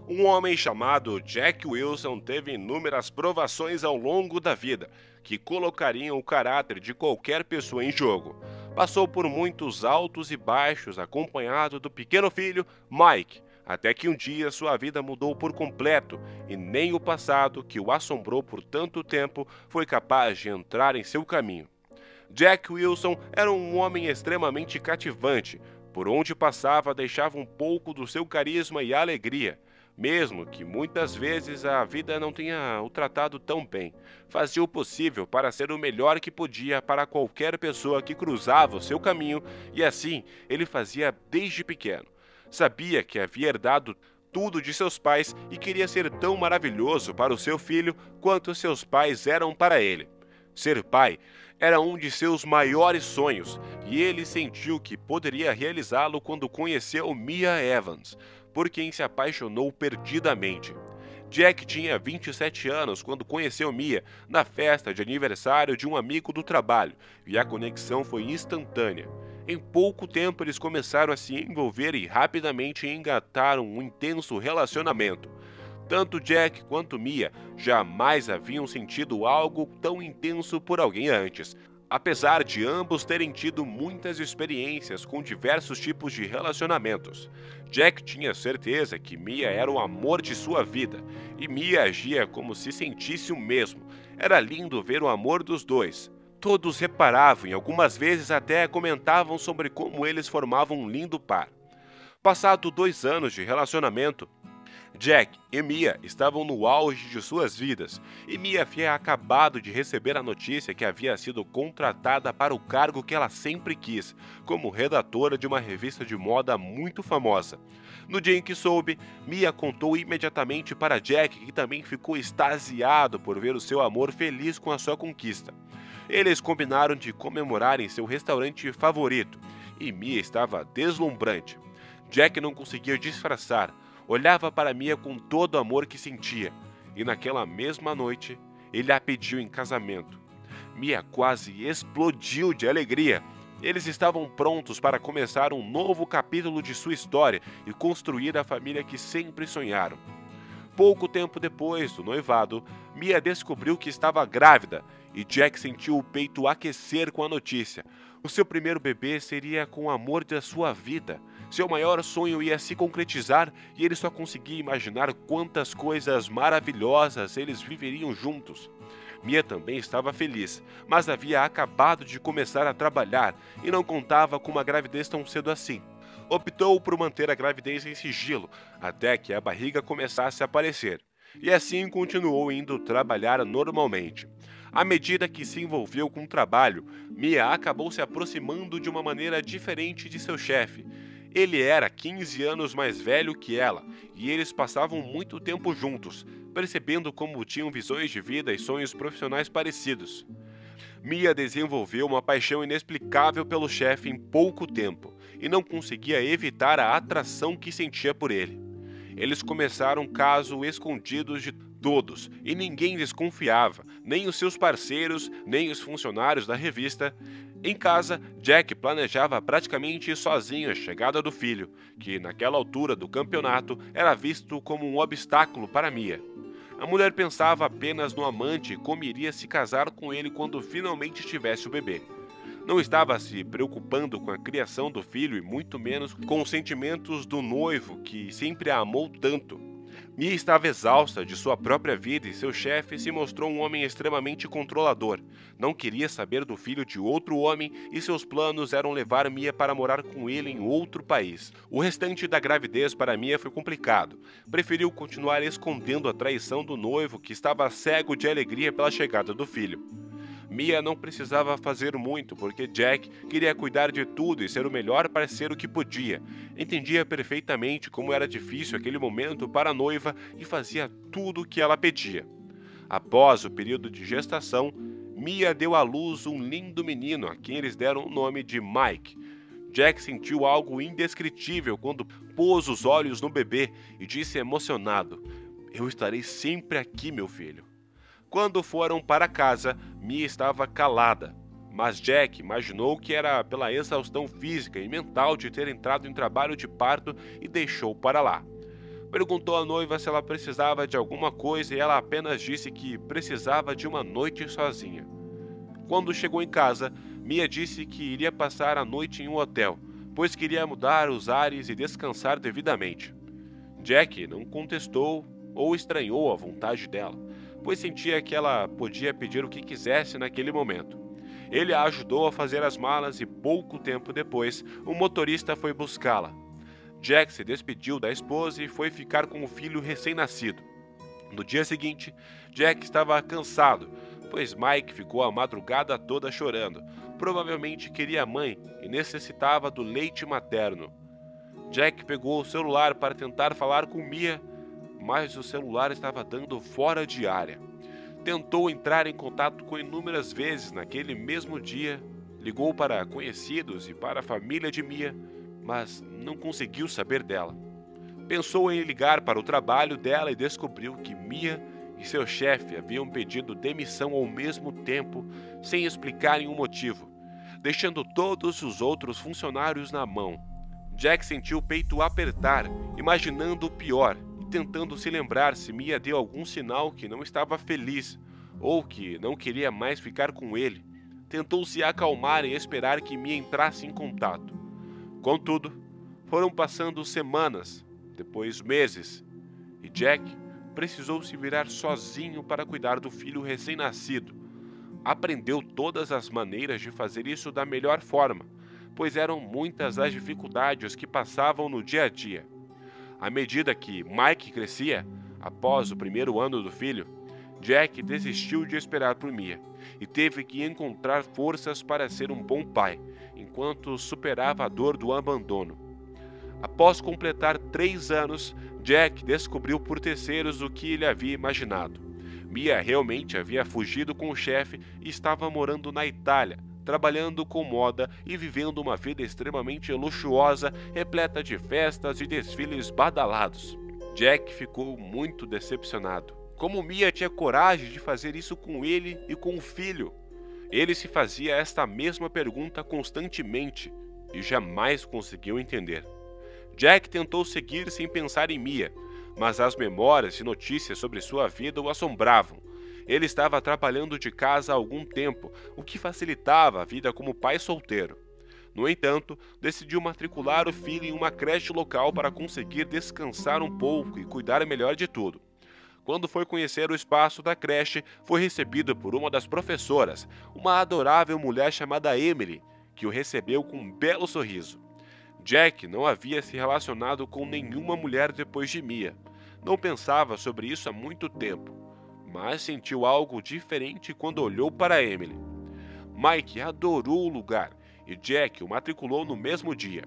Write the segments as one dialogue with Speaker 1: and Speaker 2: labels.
Speaker 1: Um homem chamado Jack Wilson teve inúmeras provações ao longo da vida, que colocariam o caráter de qualquer pessoa em jogo. Passou por muitos altos e baixos, acompanhado do pequeno filho, Mike, até que um dia sua vida mudou por completo e nem o passado, que o assombrou por tanto tempo, foi capaz de entrar em seu caminho. Jack Wilson era um homem extremamente cativante. Por onde passava, deixava um pouco do seu carisma e alegria. Mesmo que muitas vezes a vida não tenha o tratado tão bem, fazia o possível para ser o melhor que podia para qualquer pessoa que cruzava o seu caminho, e assim ele fazia desde pequeno. Sabia que havia herdado tudo de seus pais e queria ser tão maravilhoso para o seu filho quanto seus pais eram para ele. Ser pai era um de seus maiores sonhos e ele sentiu que poderia realizá-lo quando conheceu Mia Evans, por quem se apaixonou perdidamente. Jack tinha 27 anos quando conheceu Mia na festa de aniversário de um amigo do trabalho e a conexão foi instantânea. Em pouco tempo eles começaram a se envolver e rapidamente engataram um intenso relacionamento. Tanto Jack quanto Mia jamais haviam sentido algo tão intenso por alguém antes, apesar de ambos terem tido muitas experiências com diversos tipos de relacionamentos. Jack tinha certeza que Mia era o amor de sua vida, e Mia agia como se sentisse o mesmo. Era lindo ver o amor dos dois. Todos reparavam e algumas vezes até comentavam sobre como eles formavam um lindo par. Passado 2 anos de relacionamento, Jack e Mia estavam no auge de suas vidas, e Mia havia acabado de receber a notícia que havia sido contratada para o cargo que ela sempre quis, como redatora de uma revista de moda muito famosa. No dia em que soube, Mia contou imediatamente para Jack, que também ficou extasiado por ver o seu amor feliz com a sua conquista. Eles combinaram de comemorar em seu restaurante favorito, e Mia estava deslumbrante. Jack não conseguia disfarçar. Olhava para Mia com todo o amor que sentia, e naquela mesma noite ele a pediu em casamento. Mia quase explodiu de alegria. Eles estavam prontos para começar um novo capítulo de sua história e construir a família que sempre sonharam. Pouco tempo depois do noivado, Mia descobriu que estava grávida e Jack sentiu o peito aquecer com a notícia. O seu primeiro bebê seria com o amor da sua vida. Seu maior sonho ia se concretizar e ele só conseguia imaginar quantas coisas maravilhosas eles viveriam juntos. Mia também estava feliz, mas havia acabado de começar a trabalhar e não contava com uma gravidez tão cedo assim. Optou por manter a gravidez em sigilo até que a barriga começasse a aparecer, e assim continuou indo trabalhar normalmente. À medida que se envolveu com o trabalho, Mia acabou se aproximando de uma maneira diferente de seu chefe. Ele era 15 anos mais velho que ela, e eles passavam muito tempo juntos, percebendo como tinham visões de vida e sonhos profissionais parecidos. Mia desenvolveu uma paixão inexplicável pelo chefe em pouco tempo, e não conseguia evitar a atração que sentia por ele. Eles começaram um caso escondidos de todos, e ninguém desconfiava, nem os seus parceiros, nem os funcionários da revista. Em casa, Jack planejava praticamente sozinho a chegada do filho, que naquela altura do campeonato era visto como um obstáculo para Mia. A mulher pensava apenas no amante e como iria se casar com ele quando finalmente tivesse o bebê. Não estava se preocupando com a criação do filho e muito menos com os sentimentos do noivo que sempre a amou tanto. Mia estava exausta de sua própria vida e seu chefe se mostrou um homem extremamente controlador. Não queria saber do filho de outro homem e seus planos eram levar Mia para morar com ele em outro país. O restante da gravidez para Mia foi complicado. Preferiu continuar escondendo a traição do noivo que estava cego de alegria pela chegada do filho. Mia não precisava fazer muito, porque Jack queria cuidar de tudo e ser o melhor parceiro que podia. Entendia perfeitamente como era difícil aquele momento para a noiva e fazia tudo o que ela pedia. Após o período de gestação, Mia deu à luz um lindo menino a quem eles deram o nome de Mike. Jack sentiu algo indescritível quando pôs os olhos no bebê e disse emocionado: "Eu estarei sempre aqui, meu filho." Quando foram para casa, Mia estava calada, mas Jack imaginou que era pela exaustão física e mental de ter entrado em trabalho de parto e deixou para lá. Perguntou à noiva se ela precisava de alguma coisa e ela apenas disse que precisava de uma noite sozinha. Quando chegou em casa, Mia disse que iria passar a noite em um hotel, pois queria mudar os ares e descansar devidamente. Jack não contestou ou estranhou a vontade dela, pois sentia que ela podia pedir o que quisesse naquele momento. Ele a ajudou a fazer as malas e pouco tempo depois, o motorista foi buscá-la. Jack se despediu da esposa e foi ficar com o filho recém-nascido. No dia seguinte, Jack estava cansado, pois Mike ficou a madrugada toda chorando. Provavelmente queria a mãe e necessitava do leite materno. Jack pegou o celular para tentar falar com Mia, mas o celular estava dando fora de área. Tentou entrar em contato com inúmeras vezes naquele mesmo dia, ligou para conhecidos e para a família de Mia, mas não conseguiu saber dela. Pensou em ligar para o trabalho dela e descobriu que Mia e seu chefe haviam pedido demissão ao mesmo tempo, sem explicarem o motivo, deixando todos os outros funcionários na mão. Jack sentiu o peito apertar, imaginando o pior e tentando se lembrar se Mia deu algum sinal que não estava feliz ou que não queria mais ficar com ele. Tentou se acalmar e esperar que Mia entrasse em contato. Contudo, foram passando semanas, depois meses, e Jack precisou se virar sozinho para cuidar do filho recém-nascido. Aprendeu todas as maneiras de fazer isso da melhor forma, pois eram muitas as dificuldades que passavam no dia a dia. À medida que Mike crescia, após o primeiro ano do filho, Jack desistiu de esperar por Mia e teve que encontrar forças para ser um bom pai, enquanto superava a dor do abandono. Após completar 3 anos, Jack descobriu por terceiros o que ele havia imaginado. Mia realmente havia fugido com o chefe e estava morando na Itália, trabalhando com moda e vivendo uma vida extremamente luxuosa, repleta de festas e desfiles badalados. Jack ficou muito decepcionado. Como Mia tinha coragem de fazer isso com ele e com o filho? Ele se fazia esta mesma pergunta constantemente e jamais conseguiu entender. Jack tentou seguir sem pensar em Mia, mas as memórias e notícias sobre sua vida o assombravam. Ele estava trabalhando de casa há algum tempo, o que facilitava a vida como pai solteiro. No entanto, decidiu matricular o filho em uma creche local para conseguir descansar um pouco e cuidar melhor de tudo. Quando foi conhecer o espaço da creche, foi recebido por uma das professoras, uma adorável mulher chamada Emily, que o recebeu com um belo sorriso. Jack não havia se relacionado com nenhuma mulher depois de Mia. Não pensava sobre isso há muito tempo, mas sentiu algo diferente quando olhou para Emily. Mike adorou o lugar e Jack o matriculou no mesmo dia.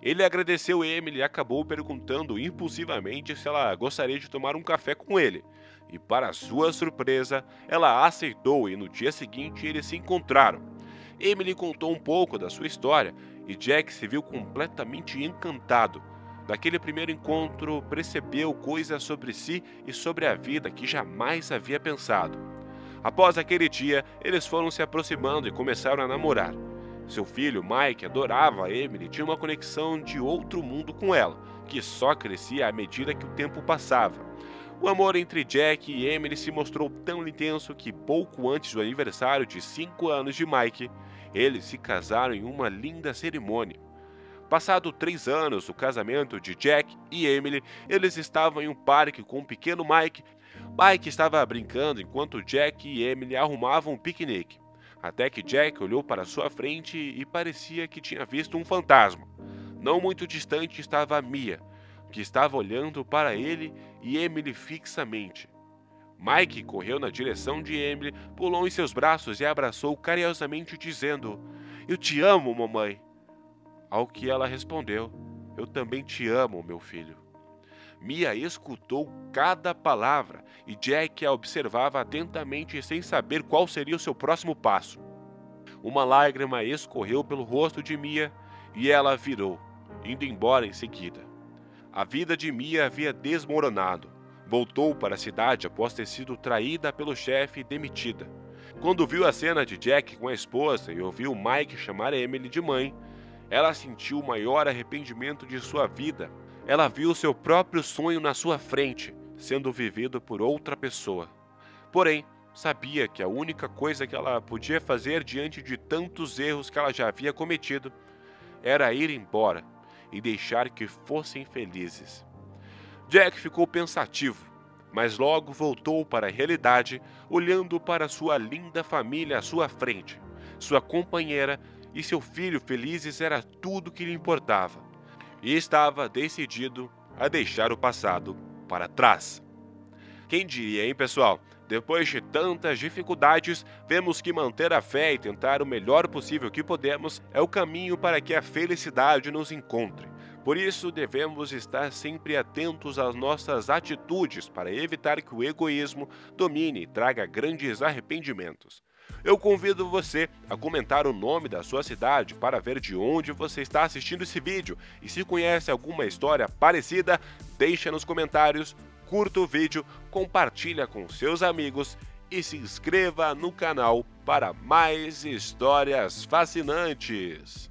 Speaker 1: Ele agradeceu Emily e acabou perguntando impulsivamente se ela gostaria de tomar um café com ele. E para sua surpresa, ela aceitou e no dia seguinte eles se encontraram. Emily contou um pouco da sua história e Jack se viu completamente encantado. Naquele primeiro encontro, percebeu coisas sobre si e sobre a vida que jamais havia pensado. Após aquele dia, eles foram se aproximando e começaram a namorar. Seu filho, Mike, adorava a Emily e tinha uma conexão de outro mundo com ela, que só crescia à medida que o tempo passava. O amor entre Jack e Emily se mostrou tão intenso que pouco antes do aniversário de 5 anos de Mike, eles se casaram em uma linda cerimônia. Passado 3 anos do casamento de Jack e Emily, eles estavam em um parque com o pequeno Mike. Mike estava brincando enquanto Jack e Emily arrumavam um piquenique. Até que Jack olhou para sua frente e parecia que tinha visto um fantasma. Não muito distante estava a Mia, que estava olhando para ele e Emily fixamente. Mike correu na direção de Emily, pulou em seus braços e a abraçou carinhosamente, dizendo: "Eu te amo, mamãe." Ao que ela respondeu: "Eu também te amo, meu filho." Mia escutou cada palavra e Jack a observava atentamente sem saber qual seria o seu próximo passo. Uma lágrima escorreu pelo rosto de Mia e ela virou, indo embora em seguida. A vida de Mia havia desmoronado. Voltou para a cidade após ter sido traída pelo chefe e demitida. Quando viu a cena de Jack com a esposa e ouviu Mike chamar Emily de mãe, ela sentiu o maior arrependimento de sua vida. Ela viu seu próprio sonho na sua frente, sendo vivido por outra pessoa. Porém, sabia que a única coisa que ela podia fazer diante de tantos erros que ela já havia cometido era ir embora e deixar que fossem felizes. Jack ficou pensativo, mas logo voltou para a realidade, olhando para sua linda família à sua frente. Sua companheira e seu filho felizes era tudo que lhe importava, e estava decidido a deixar o passado para trás. Quem diria, hein, pessoal? Depois de tantas dificuldades, vemos que manter a fé e tentar o melhor possível que podemos é o caminho para que a felicidade nos encontre. Por isso, devemos estar sempre atentos às nossas atitudes para evitar que o egoísmo domine e traga grandes arrependimentos. Eu convido você a comentar o nome da sua cidade para ver de onde você está assistindo esse vídeo. E se conhece alguma história parecida, deixa nos comentários, curta o vídeo, compartilha com seus amigos e se inscreva no canal para mais histórias fascinantes.